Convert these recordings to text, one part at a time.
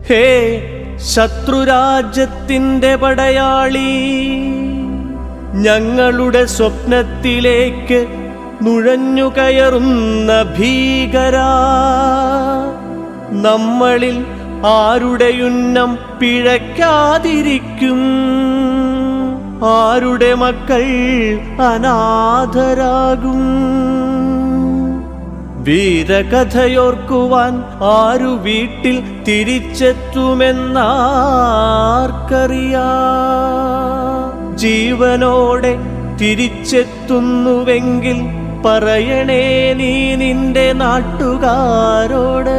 ഹേ ശത്രുരാജ്യത്തിൻ്റെ പടയാളി, ഞങ്ങളുടെ സ്വപ്നത്തിലേക്ക് നുഴഞ്ഞു കയറുന്ന ഭീകരാ, നമ്മളിൽ ആരുടെയുന്നം പിഴയ്ക്കാതിരിക്കും, ആരുടെ മക്കൾ അനാഥരാകും. വീരകഥയോർക്കുവാൻ ആരു വീട്ടിൽ തിരിച്ചെത്തുമെന്നാർക്കറിയാം. ജീവനോടെ തിരിച്ചെത്തുന്നുവെങ്കിൽ പറയണേ നീ നിന്റെ നാട്ടുകാരോട്.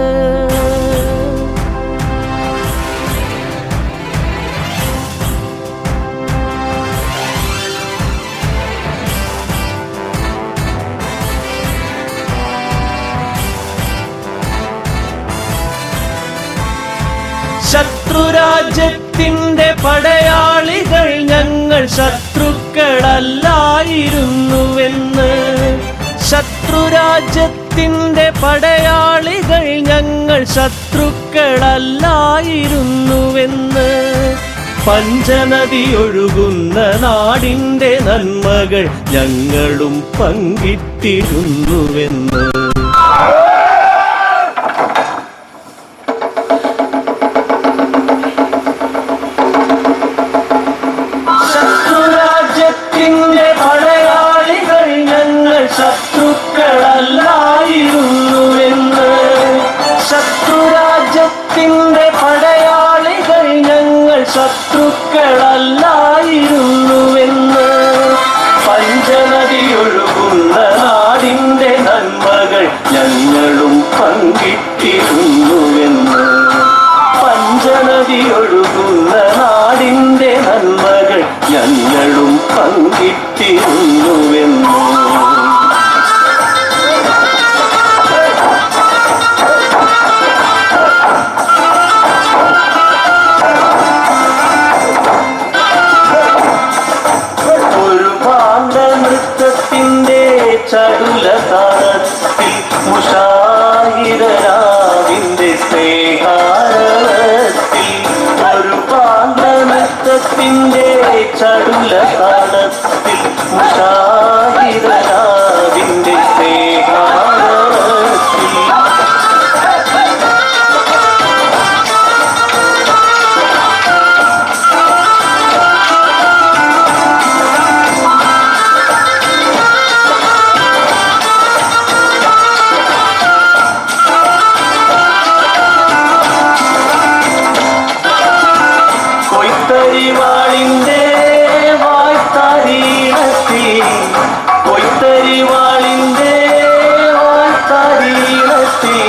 ശത്രുരാജ്യത്തിൻ്റെ പടയാളികൾ ഞങ്ങൾ ശത്രുക്കളല്ലായിരുന്നുവെന്ന്, ശത്രുരാജ്യത്തിൻ്റെ പടയാളികൾ ഞങ്ങൾ ശത്രുക്കളല്ലായിരുന്നുവെന്ന്, പഞ്ചനദി ഒഴുകുന്ന നാടിൻ്റെ നന്മകൾ ഞങ്ങളും പങ്കിട്ടിരുന്നുവെന്ന്. ശത്രുക്കളല്ലായിരുന്നുവെന്ന്, ശത്രുരാജ്യത്തിൻ്റെ പടയാളികൾ ഞങ്ങൾ ശത്രുക്കളല്ലായിരുന്നുവെന്ന്, പഞ്ചനദി ഒഴുകുന്ന നാടിൻ്റെ നന്മകൾ ഞങ്ങളും പങ്കിട്ടിരുന്നുവെന്ന്, പഞ്ചനദി ഒഴുകുന്ന നാടിൻ്റെ നന്മകൾ ഞങ്ങളും പങ്കിട്ടിരുന്നുവെന്ന്. ചടുലതാളത്തിൽ മുഷാഹിദരാവിന്റെ സ്നേഹാരവത്തിൽ, ഒരു പാണ്ഡനൃത്തത്തിന്റെ ചടുലതാളത്തിൽ മുഷാഹിദരാവിന്റെ സ്നേഹാരവത്തിൽ, കൊയ്ത്തരിവാളിന്റെ വായ്ത്താരീണത്തിൽ, കൊയ്ത്തരിവാളിന്റെ വായ്ത്താരീണത്തിൽ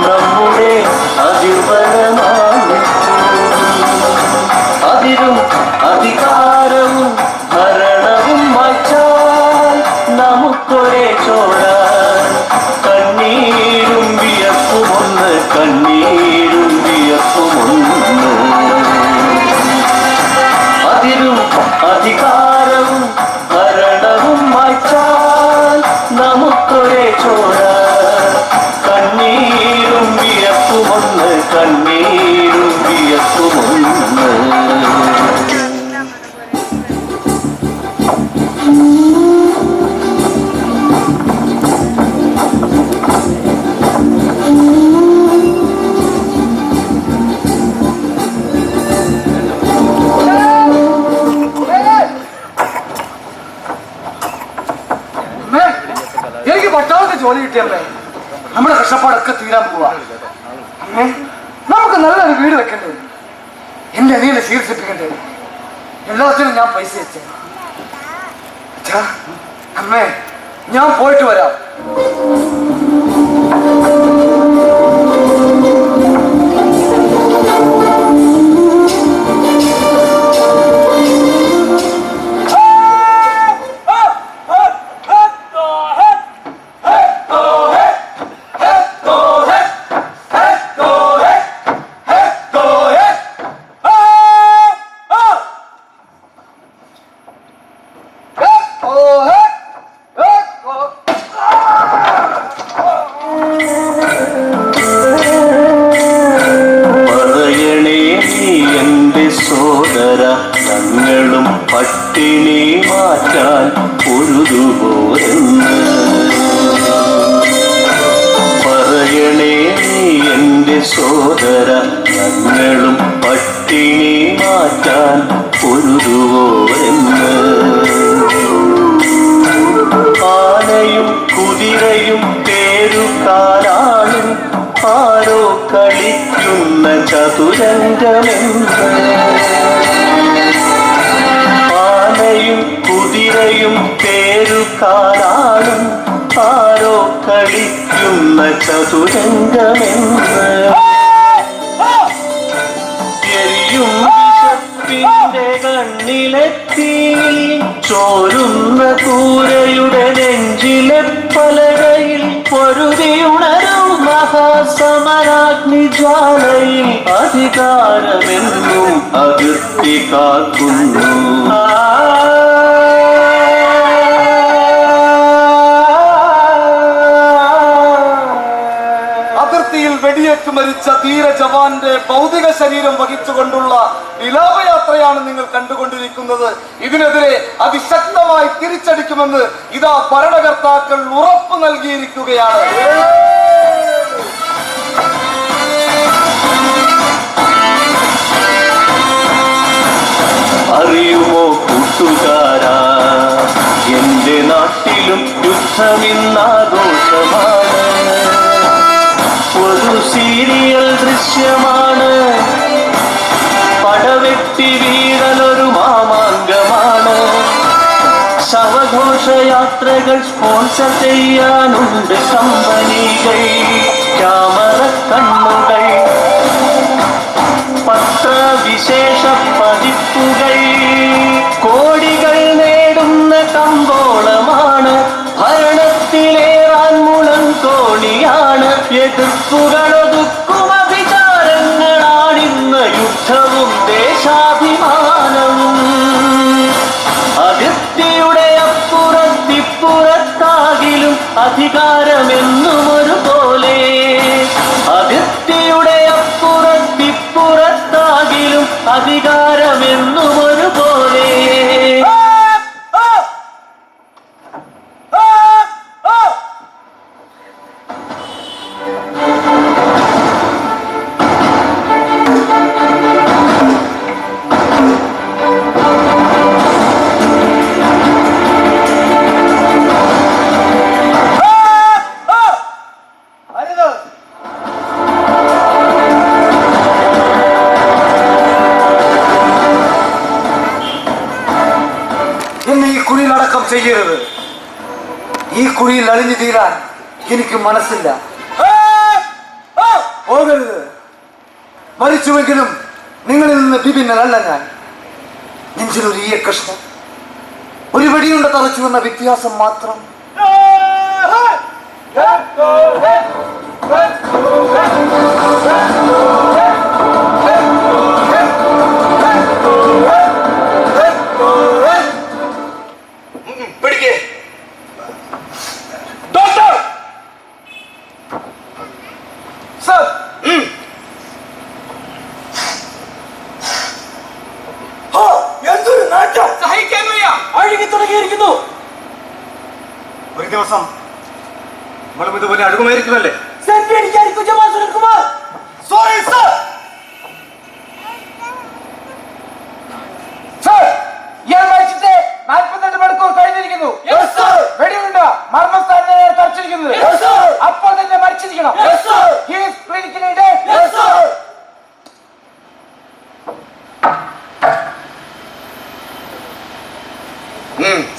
നമ്മുടെ അതിർവനമാകും, അതിരും അധികാരവും ഭരണവും മാറ്റാൻ നമുക്കൊരേ ചോര, കണ്ണീരും വിയർപ്പുമൊന്ന്, കണ്ണീരും വിയർപ്പുമൊന്ന്, അതിരും അധികാരവും ഭരണവും മാറ്റാൻ നമുക്കൊരേ ചോര, കണ്ണീരും വിയർപ്പുമൊന്ന്, കണ്ണീരും വിയർപ്പുമൊന്ന്. എനിക്ക് പട്ടാളത്തിൽ ജോലി കിട്ടിയമ്മേ, നമ്മുടെ കഷ്ടപ്പാടൊക്കെ തീരാൻ പോവാ. അമ്മേ, നമുക്ക് നല്ലൊരു വീട് വെക്കണ്ടേ, എന്റെ അനിയനെ ചികിത്സിപ്പിക്കണ്ടേ, എല്ലാത്തിനും ഞാൻ പൈസ വെച്ചേ. അമ്മേ, ഞാൻ പോയിട്ട് വരാം. മാറ്റാൻ പൊരുതുവോരെന്ന്. ആനയും കുതിരയും പേരുകാരാളും ആരോ കളിക്കുന്ന ചതുരംഗമെന്ന്. ആനയും കുതിരയും പേരുകാരാളും ആരോ കളിക്കുന്ന ചതുരംഗമെന്ന്. എരിയും വിശപ്പിന്റെ കണ്ണിലെത്തി ചോരുന്ന കൂരയുടെ നെഞ്ചിലെ പലകയിൽ പൊരുതിയുണരും മഹാസമരാഗ്നി ജ്വാലയിൽ അധികാരമെന്നും അതിർത്തി കാക്കുന്നു. അതിർത്തിയിൽ വെടിയേറ്റ് മരിച്ച ധീര ജവാന്റെ ഭൗതിക ശരീരം വഹിച്ചുകൊണ്ടുള്ള വിലാപയാത്രയാണ് നിങ്ങൾ കണ്ടുകൊണ്ടിരിക്കുന്നത്. ഇതിനെതിരെ അതിശക്തമായി തിരിച്ചടിക്കുമെന്ന് ഇതാ ഭരണകർത്താക്കൾ ഉറപ്പ് നൽകിയിരിക്കുകയാണ്. അറിയുമോ കൂട്ടുകാരാ, എന്റെ നാട്ടിലും യുദ്ധമിന്നാഘോഷമാണ്. ഒരു സീരിയൽ ദൃശ്യമാണ്, പടവെട്ടി വീഴലൊരു മാമാങ്കമാണ്. ശവഘോഷയാത്രകൾ സ്പോൺസർ ചെയ്യാനുണ്ട് കമ്പനികൾ, ക്യാമറ കണ്ണുകൾ, പത്രവിശേഷ പതിപ്പുകൾ, കോടികൾ നേടുന്ന കമ്പോളമാണ്. ഭരണത്തിലേറാൻ മുളം കോണിയാണ്. എതിർപ്പുകളൊതുക്കും അഭിചാരങ്ങളാണിന്ന് യുദ്ധവും ദേശാഭിമാനവും. അതിർത്തിയുടെ അപ്പുറത്തിപ്പുറത്താകിലും അധികാരമെന്നും ഒരുപോലെ. അതിർത്തിയുടെ അപ്പുറത്തിപ്പുറത്താകിലും അധികാരമെന്നും ഒരുപോലെ. ചെയ്യരുത്. ഈ കുഴിയിൽ അലിഞ്ഞു തീരാൻ എനിക്ക് മനസ്സില്ല. പോകരുത്. മരിച്ചുവെങ്കിലും നിങ്ങളിൽ നിന്ന് വിഭിന്നനല്ല ഞാൻ. നെഞ്ചിലൊരു ഈയ കഷ്ണം, ഒരു വെടിയുണ്ട തറച്ചു എന്ന വ്യത്യാസം മാത്രം. ഒരു ദിവസം നമ്മളും ഇതുപോലെ അടുക്കുമായിരിക്കുമല്ലേ? ഇയാൾ മരിച്ചിട്ട് 42 മണിക്കൂർ കഴിഞ്ഞിരിക്കുന്നു. വെടിയുണ്ട് മർമ്മസ്ഥാനത്ത് തറച്ചിരിക്കുന്നത്. അപ്പോൾ തന്നെ മരിച്ചിരിക്കണം.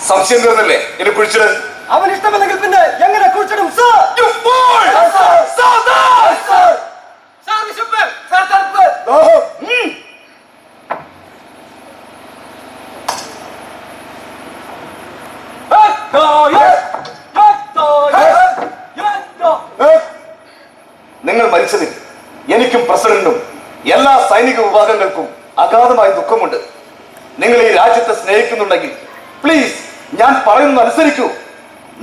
സംശയം തീർന്നല്ലേ? ഇനി കുഴിച്ചിട്. അവൻ ഇഷ്ടമല്ലെങ്കിൽ പിന്നെ എങ്ങനെ കുഴിച്ചിടും? നിങ്ങൾ മരിച്ചതിൽ എനിക്കും പ്രസിഡന്റും എല്ലാ സൈനിക വിഭാഗങ്ങൾക്കും അഗാധമായ ദുഃഖമുണ്ട്. നിങ്ങൾ ഈ രാജ്യത്തെ സ്നേഹിക്കുന്നുണ്ടെങ്കിൽ പ്ലീസ് ഞാൻ പറയുന്നത് അനുസരിക്കൂ.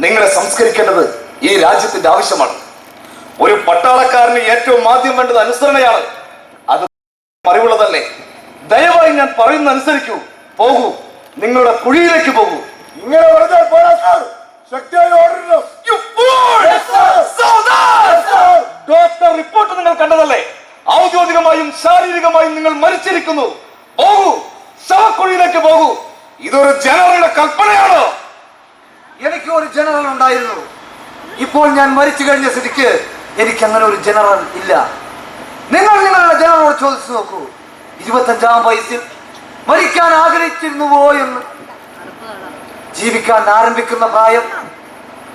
നിങ്ങളെ സംസ്കരിക്കേണ്ടത് ഈ രാജ്യത്തിന്റെ ആവശ്യമാണ്. ഒരു പട്ടാളക്കാരന് ഏറ്റവും ആദ്യം വേണ്ടത് അനുസരണയാണ്. അത് അറിവുള്ളതല്ലേ? ദയവായി ഞാൻ പറയുന്നത് അനുസരിക്കൂ. പോകൂ, നിങ്ങളുടെ കുഴിയിലേക്ക് പോകൂ. ഇങ്ങനെ പറഞ്ഞാൽ പോരാ സാർ. ശക്തിയായ ഓർഡർ. ഡോക്ടർ റിപ്പോർട്ട് നിങ്ങൾ കണ്ടതല്ലേ? ഔദ്യോഗികമായും ശാരീരികമായും നിങ്ങൾ മരിച്ചിരിക്കുന്നു. പോകൂ, ശവക്കുഴിയിലേക്ക് പോകൂ. ഇതൊരു ജനറലുടെ കൽപ്പനയാണോ? എനിക്ക് ഒരു ജനറൽ ഉണ്ടായിരുന്നു. ഇപ്പോൾ ഞാൻ മരിച്ചു കഴിഞ്ഞ സ്ഥിതിക്ക് എനിക്ക് അങ്ങനെ ഒരു ജനറൽ ഇല്ല. നിങ്ങൾ നിങ്ങളുടെ ജനറലോട് ചോദിച്ചു നോക്കൂ, 25-ാം വയസ്സിൽ മരിക്കാൻ ആഗ്രഹിച്ചിരുന്നുവോ എന്ന്. ജീവിക്കാൻ ആരംഭിക്കുന്ന പ്രായം,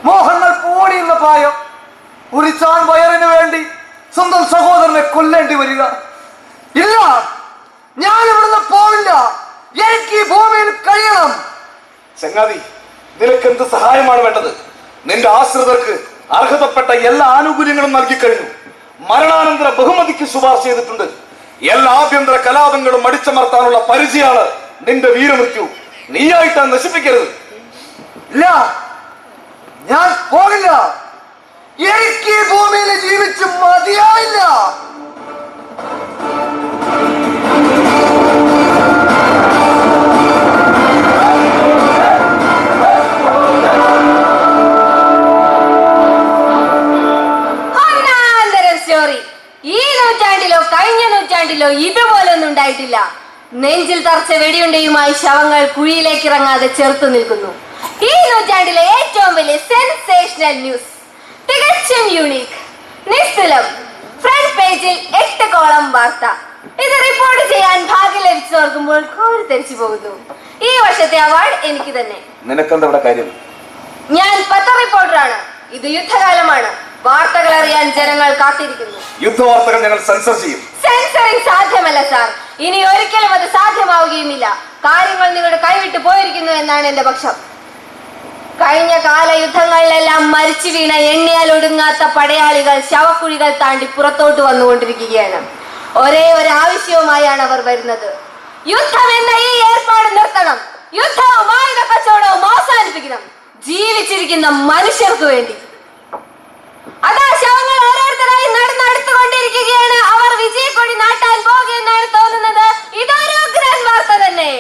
മോഹങ്ങൾ പൂണിയുന്ന പ്രായം, ഒരു ചാൻ വയറിന് വേണ്ടി സ്വന്തം സഹോദരനെ കൊല്ലേണ്ടി വരിക. ഇല്ല, ഞാൻ ഇവിടുന്ന് പോവില്ല. എനിക്ക് ഈ ഭൂമിയിൽ കഴിയണം. ചങ്ങാതി, നിനക്ക് എന്ത് സഹായമാണ് വേണ്ടത്? നിന്റെ ആശ്രിതർക്ക് അർഹതപ്പെട്ട എല്ലാ ആനുകൂല്യങ്ങളും നൽകി കഴിഞ്ഞു. മരണാനന്തര ബഹുമതിക്ക് ശുപാർശ ചെയ്തിട്ടുണ്ട്. എല്ലാ ആഭ്യന്തര കലാപങ്ങളും അടിച്ചമർത്താനുള്ള പരിചയമാണ് നിന്റെ വീരമൃത്യു. നീയായിട്ട് നശിപ്പിക്കരുത്. ഇല്ല, ഞാൻ പോകില്ല. എനിക്ക് ഈ ഭൂമിയിൽ ജീവിച്ച് മതിയായില്ല. ഈ നൂറ്റാണ്ടിലോ കഴിഞ്ഞ നൂറ്റാണ്ടിലോ ഇതുപോലൊന്നും ഉണ്ടായിട്ടില്ല. നെഞ്ചിൽ തറച്ച വെടിയുണ്ടയുമായി ശവങ്ങൾ കുഴിയിലേക്ക് ഇറങ്ങാതെ ചെറുത്തു നിൽക്കുന്നു. ഈ നൂറ്റാണ്ടിലെ ഏറ്റവും വലിയ സെൻസേഷണൽ ന്യൂസ്, തികച്ചും യൂണിക്, നിസ്തുലം. ഫ്രണ്ട് പേജിൽ 8 കോളം വാർത്ത. ഇത് റിപ്പോർട്ട് ചെയ്യാൻ ഭാഗ്യം ലഭിച്ചോർക്കുമ്പോൾ കോരിത്തരിച്ചു പോകുന്നു. ഈ വർഷത്തെ അവാർഡ് എനിക്ക് തന്നെ. നിനക്കെന്താ കാര്യം? ഞാൻ പത്ര റിപ്പോർട്ടറാണ്. ഇത് യുദ്ധകാലമാണ്. വാർത്തകൾ അറിയാൻ ജനങ്ങൾ കാത്തിരിക്കുന്നു. യുദ്ധവാർത്തകൾ ഞങ്ങൾ സെൻസർ ചെയ്യും. സെൻസറിംഗ് സാധ്യമല്ല സാർ. ഇനി ഒരിക്കലും അത് സാധ്യമാവുകയുമില്ല. കാര്യങ്ങൾ നിങ്ങളുടെ കൈവിട്ടു പോയിരിക്കുന്നു എന്നാണ് എന്റെ പക്ഷം. കഴിഞ്ഞ കാല യുദ്ധങ്ങളിലെല്ലാം മരിച്ചു വീണ എണ്ണിയാൽ ഒടുങ്ങാത്ത പടയാളികൾ ശവക്കുഴികൾ താണ്ടി പുറത്തോട്ട് വന്നുകൊണ്ടിരിക്കുകയാണ്. ഒരേ ഒരു ആവശ്യവുമായാണ് അവർ വരുന്നത്. യുദ്ധം എന്ന ഈ ഏർപ്പാട് നിർത്തണം. യുദ്ധവും ആയുധ കച്ചവടവും അവസാനിപ്പിക്കണം. ജീവിച്ചിരിക്കുന്ന മനുഷ്യർക്ക് വേണ്ടി. അതാ ശവങ്ങൾ ഓരോരുത്തരായി നടന്നെടുത്തുകൊണ്ടിരിക്കുകയാണ്. അവർ വിജയക്കൊടി നാട്ടാൻ പോകുമെന്നാണ് തോന്നുന്നത്. ഇതൊരു ഉഗ്രൻ വാർത്ത തന്നെ.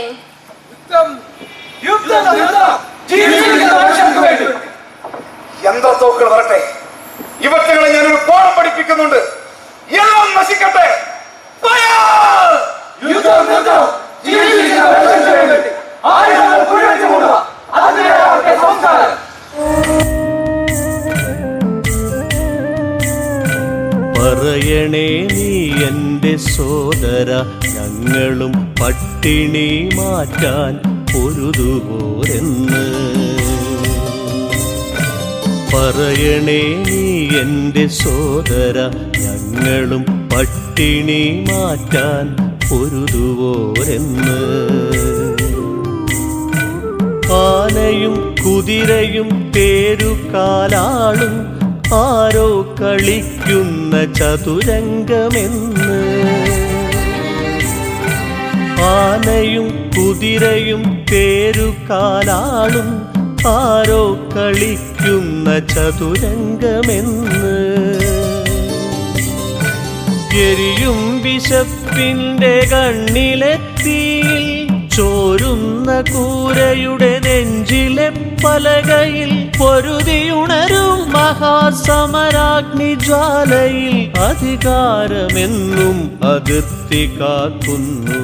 യന്ത്രത്തോക്കുകൾ വരട്ടെ. ഇവറ്റകളെ ഞാനൊരു പാഠം പഠിപ്പിക്കുന്നുണ്ട്. എല്ലാം നശിക്കട്ടെ. പറയണേ നീ എൻ്റെ സോദര, ഞങ്ങളും പട്ടിണി മാറ്റാൻ പൊരുതുപോരെന്ന്. പറയണേ നീ എൻ്റെ സോദര, ഞങ്ങളും പട്ടിണി മാറ്റാൻ പൊരുതുപോരെന്ന്. ആനയും കുതിരയും തേരുകാലാളും ആരോ കളിക്കുന്ന ചതുരംഗമെന്ന്. ആനയും കുതിരയും തേരുകാലാളും ആരോ കളിക്കുന്ന ചതുരംഗമെന്ന്. എരിയും വിശപ്പിന്റെ കണ്ണിലെത്തി ചോരുന്ന കൂരയുടെ നെഞ്ചിലെ പലകയിൽ പൊരുതിയുണരും മഹാസമരാഗ്നി ജ്വാലയിൽ അധികാരമെന്നും അതിർത്തി കാക്കുന്നു.